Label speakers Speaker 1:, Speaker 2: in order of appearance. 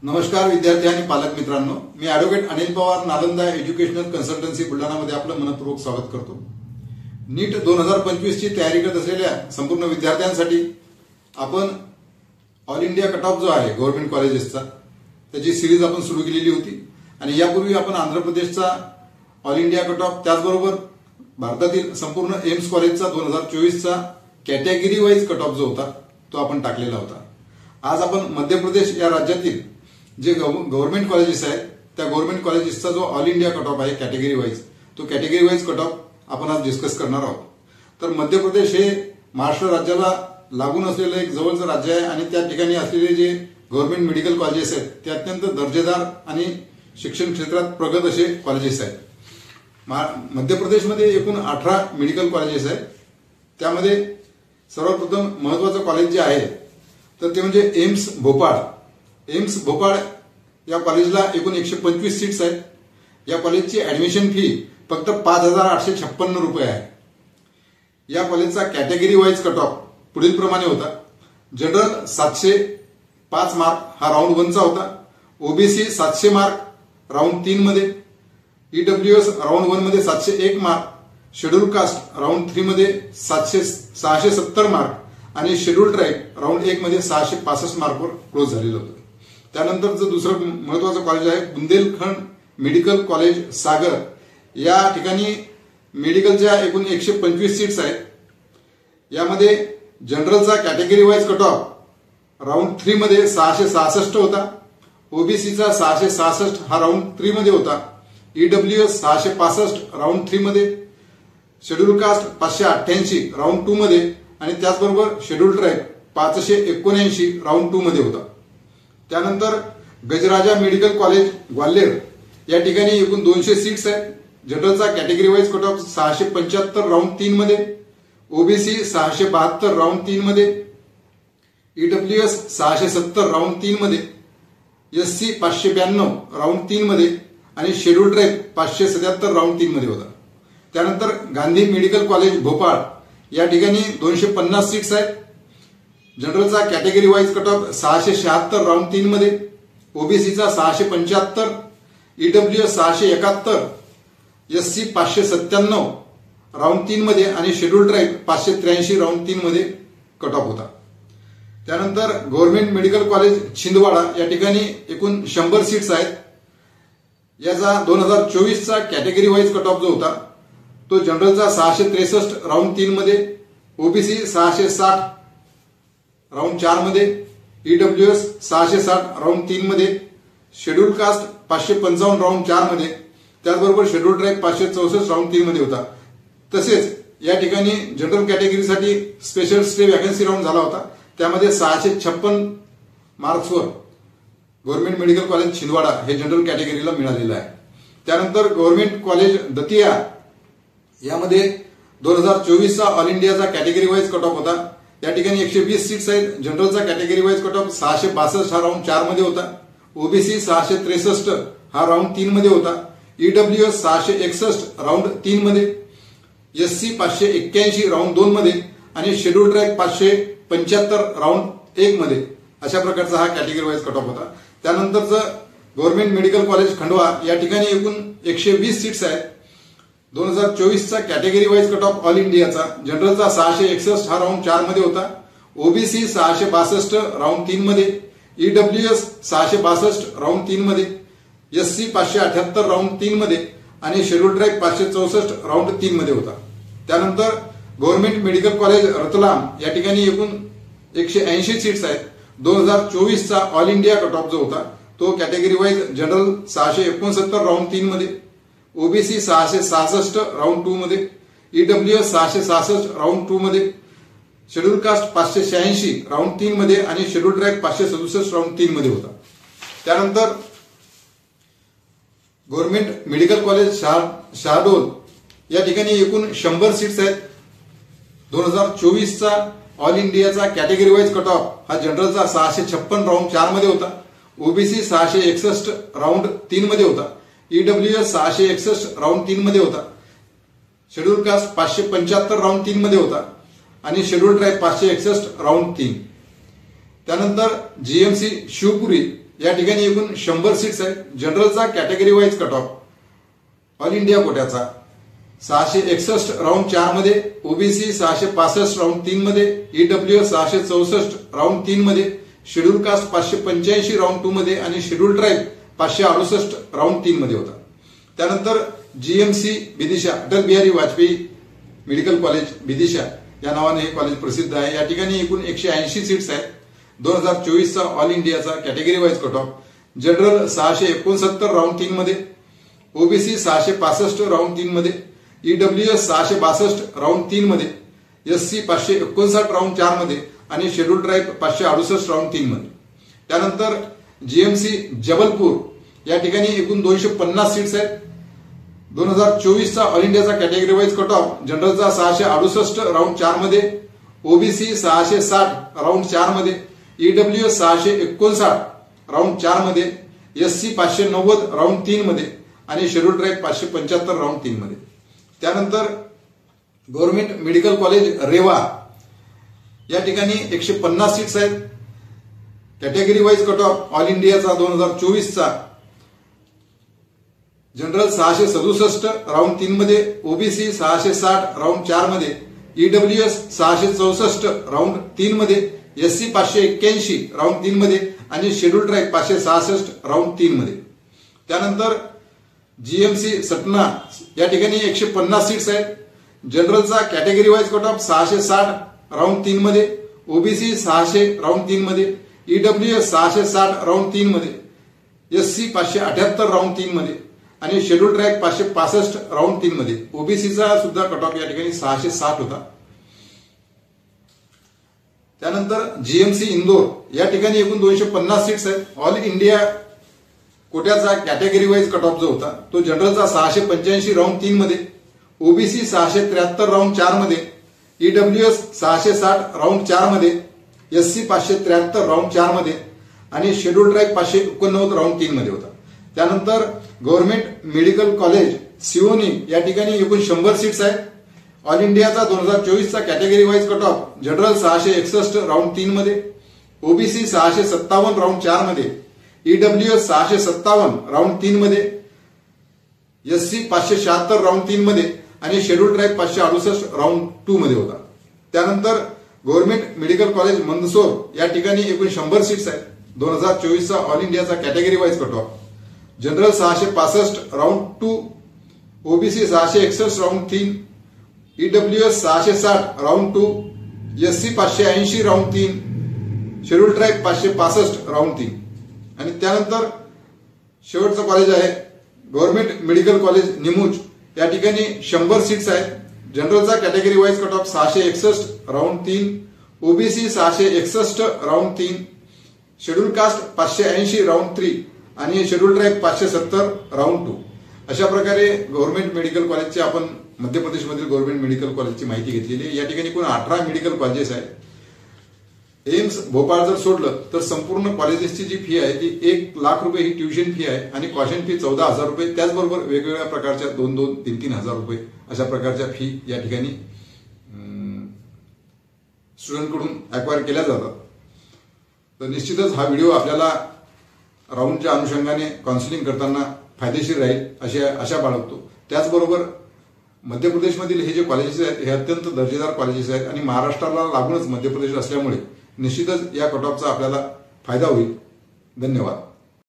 Speaker 1: नमस्कार विद्यार्थी आणि पालक मित्रांनो, मी advocate Anil Pawar Nalanda educational consultancy बुलढाणामध्ये आपलं मनपूर्वक स्वागत करतो। नीट 2025 ची तयारी करत असलेल्या संपूर्ण विद्यार्थ्यांसाठी आपण ऑल इंडिया कट ऑफ जो आहे गव्हर्नमेंट कॉलेजेसचा त्याची सिरीज आपण सुरू केलेली होती आणि यापूर्वी आपण आंध्र प्रदेशचा ऑल इंडिया कट ऑफ त्याचबरोबर भारतातील संपूर्ण एम्स कॉलेजचा 2024 चा कॅटेगरी वाईज कट ऑफ जो होता तो आपण टाकलेला होता। आज आपण मध्य प्रदेश या राज्यातील जे गव्हर्नमेंट कॉलेजेस आहेत त्या गव्हर्नमेंट कॉलेजेसचा जो ऑल इंडिया कट ऑफ आहे कॅटेगरी वाईज तो कॅटेगरी वाईज कट ऑफ आपण आज डिस्कस करणार आहोत। तर मध्य प्रदेश हे महाराष्ट्र राज्याला लागून असलेलं एक जवळचं राज्य आहे आणि त्या ठिकाणी असलेले जे गव्हर्नमेंट मेडिकल कॉलेजेस आहेत ते अत्यंत दर्जेदार आणि शिक्षण क्षेत्रात प्रगत असे कॉलेजेस आहेत। मध्य प्रदेशमध्ये एकूण 18 मेडिकल कॉलेजेस आहेत। त्यामध्ये सर्वप्रथम महत्त्वाचं कॉलेज जे आहे तर ते म्हणजे एम्स भोपाळ। एम्स भोपाळ या कॉलेजला एकूण 125 सीट्स आहेत। या कॉलेजची ऍडमिशन फी फक्त 5,856 रुपये आहे। या कॉलेजचा कॅटेगरी वाईज कट ऑफ पुढील प्रमाणे होता। जनरल 705 मार्क हा राऊंड 1 चा होता। ओबीसी 700 मार्क राऊंड 3 मध्ये, ईडब्ल्यूएस राऊंड 1 मध्ये 701 मार्क, शेड्यूल कास्ट राऊंड 3 मध्ये 670 मार्क आणि शेड्यूल ट्राईब राऊंड 1 मध्ये 665 मार्कवर क्लोज झालेलं होतं। त्यानंतरचं दुसरं महत्त्वाचं कॉलेज आहे बुंदेलखंड मेडिकल कॉलेज सागर। या ठिकाणी मेडिकलच्या एकूण 125 सीट्स आहेत। यामध्ये जनरलचा category wise cut off round 3 मध्ये 666 होता, ओबीसीचा 666 हा राऊंड 3 मध्ये होता, ईडब्ल्यूएस 665 राऊंड 3 मध्ये, शेड्यूल कास्ट 588 राऊंड 2 मध्ये आणि त्याचबरोबर शेड्यूल ट्राईब 579 राऊंड 2 मध्ये होता। त्यानंतर गजराजा मेडिकल कॉलेज ग्वाल्हेर या ठिकाणी एकूण 200 सीट्स आहेत। जनरलचा category wise cut off 675 round 3 मध्ये, ओबीसी 672 राऊंड 3 मध्ये, ईडब्ल्यूएस 670 राऊंड 3 मध्ये, एससी 592 राऊंड 3 मध्ये आणि शेड्यूल ट्राईब 577 राऊंड 3 मध्ये होता। त्यानंतर गांधी मेडिकल कॉलेज भोपाळ या ठिकाणी 250 सीट्स आहेत। जनरलचा category wise cut off 676 round 3 मध्ये, ओबीसीचा 675, ईडब्ल्यूएस 671, एससी 597 राऊंड 3 मध्ये आणि शेड्यूल ट्राईब 583 राऊंड 3 मध्ये कट ऑफ होता। त्यानंतर गव्हर्नमेंट मेडिकल कॉलेज छिंदवाडा या ठिकाणी एकूण 100 सीट्स आहेत। याचा 2024 चा कॅटेगरी वाईज कट ऑफ जो होता तो जनरलचा 663 राऊंड 3 मध्ये, ओबीसी 660 राऊंड 4 मध्ये, ईडब्ल्यूएस 660 राऊंड 3 मध्ये, शेड्यूल कास्ट 555 राऊंड 4 मध्ये, त्याचबरोबर शेड्यूल ट्राईब 564 राऊंड 3 मध्ये होता। तसेच या ठिकाणी जनरल कॅटेगरीसाठी स्पेशल स्टे वॅकन्सी राऊंड झाला होता। त्यामध्ये 656 मार्क्सवर गव्हर्नमेंट मेडिकल कॉलेज छिंदवाडा हे जनरल कॅटेगरीला मिळालेलं आहे। त्यानंतर गव्हर्नमेंट कॉलेज दतिया यामध्ये 2024 चा ऑल इंडियाचा कॅटेगरी वाईज कट ऑफ होता। या ठिकाणी 120 सीट्स आहेत। जनरलचा कॅटेगरी वाईज कट ऑफ 662 हा राऊंड 4 मध्ये होता, ओबीसी 663 हा राऊंड 3 मध्ये होता, ईडब्ल्यूएस 661 राऊंड 3 मध्ये, एससी 581 राऊंड 2 मध्ये आणि शेड्यूल ट्राईब 575 राऊंड 1 मध्ये अशा प्रकारचा हा कॅटेगरी वाईज कट ऑफ होता। त्यानंतरचं गव्हर्नमेंट मेडिकल कॉलेज खंडवा या ठिकाणी एकूण 120 सीट्स आहेत। 2024 चा category wise cut off all इंडियाचा जनरलचा 661 हा राऊंड 4 मध्ये होता, ओबीसी 662 राऊंड 3 मध्ये, ईडब्ल्यूएस 662 राऊंड 3 मध्ये, एससी 578 राऊंड 3 मध्ये आणि शेड्यूल ट्राईब 564 राऊंड 3 मध्ये होता। त्यानंतर गव्हर्नमेंट मेडिकल कॉलेज रतलाम या ठिकाणी एकूण 180 सीट्स आहेत। 2024 चा ऑल इंडिया कट ऑफ जो होता तो कॅटेगरी वाईज जनरल 669 राऊंड 3 मध्ये, ओबीसी 666 राऊंड 2 मध्ये, ईडब्ल्यूएस 666 राऊंड 2 मध्ये, शेड्यूल कास्ट 586 राऊंड 3 मध्ये आणि शेड्यूल ट्राईब 567 राऊंड 3 मध्ये होता। त्यानंतर गव्हर्नमेंट मेडिकल कॉलेज शहाडोल या ठिकाणी एकूण 100 सीट्स आहेत। 2024 चा ऑल इंडियाचा कॅटेगरी वाईज कट ऑफ हा जनरलचा 656 राऊंड 4 मध्ये होता, ओबीसी 661 राऊंड 3 मध्ये होता, ईडब्ल्यूएस 661 राऊंड 3 मध्ये होता, शेड्यूल कास्ट 575 राऊंड 3 मध्ये होता आणि शेड्यूल ट्राईब 561 राऊंड 3। त्यानंतर जीएमसी शिवपुरी या ठिकाणी एकूण 100 सीट्स आहेत. जनरलचा category wise cut off all India कोट्याचा 661 राऊंड 4 मध्ये, ओबीसी 665 राऊंड 3 मध्ये, ईडब्ल्यूएस 664 राऊंड 3 मध्ये, शेड्यूल कास्ट 585 राऊंड 2 मध्ये आणि शेड्यूल ट्राईब 568 राऊंड 3 मध्ये होता. त्यानंतर GMC Vidisha, Atal Bihari Vajpayee medical college Vidisha या नावाने हे कॉलेज प्रसिद्ध आहे. या ठिकाणी एकूण 180 सीट्स आहेत. 2024चा ऑल इंडियाचा category wise cut off general 669 round 3 मध्ये, ओबीसी 665 राऊंड 3 मध्ये, ईडब्ल्यूएस 662 राऊंड 3 मध्ये, एससी 559 राऊंड 4 मध्ये आणि शेड्यूल ट्राईब 568 राऊंड 3 मध्ये. त्यानंतर जीएमसी जबलपूर या ठिकाणी एकूण 250 सीट्स आहेत. 2024चा ऑल इंडियाचा कॅटेगरी वाईज कट ऑफ जनरलचा 668 राऊंड 4 मध्ये, ओबीसी 660 राऊंड 4 मध्ये, ईडब्ल्यूएस 659 राऊंड 4 मध्ये, एससी 590 राऊंड 3 मध्ये आणि शेड्यूल ट्राईब 575 राऊंड 3 मध्ये. त्यानंतर गव्हर्नमेंट मेडिकल कॉलेज रेवा या ठिकाणी 150 सीट्स आहेत. Category wise cut off all इंडियाचा 2024चा जनरल 667 राऊंड 3 मध्ये, ओबीसी 660 राऊंड 4 मध्ये, ईडब्ल्यूएस 664 राऊंड 3 मध्ये, एससी 581 राऊंड 3 मध्ये आणि शेड्यूल ट्राईब 566 राऊंड 3 मध्ये. त्यानंतर जीएमसी सटना या ठिकाणी 150 सीट्स आहेत. जनरलचा category wise cut off 660 round 3 मध्ये, ओबीसी 600 राऊंड 3 मध्ये, ईडब्ल्यूएस 660 राऊंड 3 मध्ये, एससी 578 राऊंड 3 मध्ये आणि शेड्यूल ट्राईब 565 राऊंड 3 मध्ये. ओबीसीचा सुद्धा कट ऑफ या ठिकाणी 660 होता. त्यानंतर जीएमसी इंदोर या ठिकाणी एकूण 250 सीट्स आहेत. ऑल इंडिया कोट्याचा कॅटेगरी वाईज कट ऑफ जो होता तो जनरलचा 685 राऊंड 3 मध्ये, ओबीसी 673 राऊंड 4 मध्ये, ईडब्ल्यूएस 660 राऊंड 4 मध्ये, एससी 573 राऊंड 4 मध्ये आणि शेड्यूल ट्राईब 589 राऊंड 3 मध्ये होता. त्यानंतर गव्हर्नमेंट मेडिकल कॉलेज सिओनी या ठिकाणी एकूण 100 सीट्स आहेत. ऑल इंडियाचा 2024चा category wise cut off general 661 round 3 मध्ये, ओबीसी 657 राऊंड 4 मध्ये, ईडब्ल्यूएस 657 राऊंड 3 मध्ये, एससी 576 राऊंड 3 मध्ये आणि शेड्यूल ट्राईब 568 राऊंड 2 मध्ये होता. त्यानंतर गव्हर्नमेंट मेडिकल कॉलेज मंदसौर या ठिकाणी एकूण 100 सीट्स आहेत. 2024चा ऑल इंडियाचा category wise cut off general 665 round 2, OBC 661 round 3, EWS 660 round 2, SC 580 round 3, schedule tribe 565 round 3 आणि त्यानंतर शेवटचं कॉलेज आहे गव्हर्नमेंट मेडिकल कॉलेज निमूज या ठिकाणी 100 सीट्स आहेत. जनरलचा category wise cut off 661 round 3, OBC 661 round 3, schedule caste 580 round 3 आणि शेड्यूल ट्राईब 570 राऊंड 2. अशा प्रकारे गव्हर्नमेंट मेडिकल कॉलेजची आपण मध्य प्रदेशमधील गव्हर्नमेंट मेडिकल कॉलेजची माहिती घेतलेली आहे. या ठिकाणी एकूण 18 मेडिकल कॉलेजेस आहेत. एम्स भोपाळ जर सोडलं तर संपूर्ण कॉलेजेसची जी फी आहे ती 1 लाख रुपये ही ट्युशन फी आहे आणि कॉशन फी 14,000 रुपये. त्याचबरोबर वेगवेगळ्या प्रकारच्या 2-2, 3-3 हजार रुपये अशा प्रकारच्या फी या ठिकाणी स्टुडंटकडून अक्वायर केल्या जातात. तर निश्चितच हा व्हिडिओ आपल्याला राऊंडच्या अनुषंगाने काउन्सिलिंग करताना फायदेशीर राहील अशा बाळगतो. त्याचबरोबर मध्य प्रदेशमधील हे जे कॉलेजेस आहेत हे अत्यंत दर्जेदार कॉलेजेस आहेत आणि महाराष्ट्राला लागूनच मध्य प्रदेश असल्यामुळे निश्चितच या कट ऑफचा आपल्याला फायदा होईल. धन्यवाद.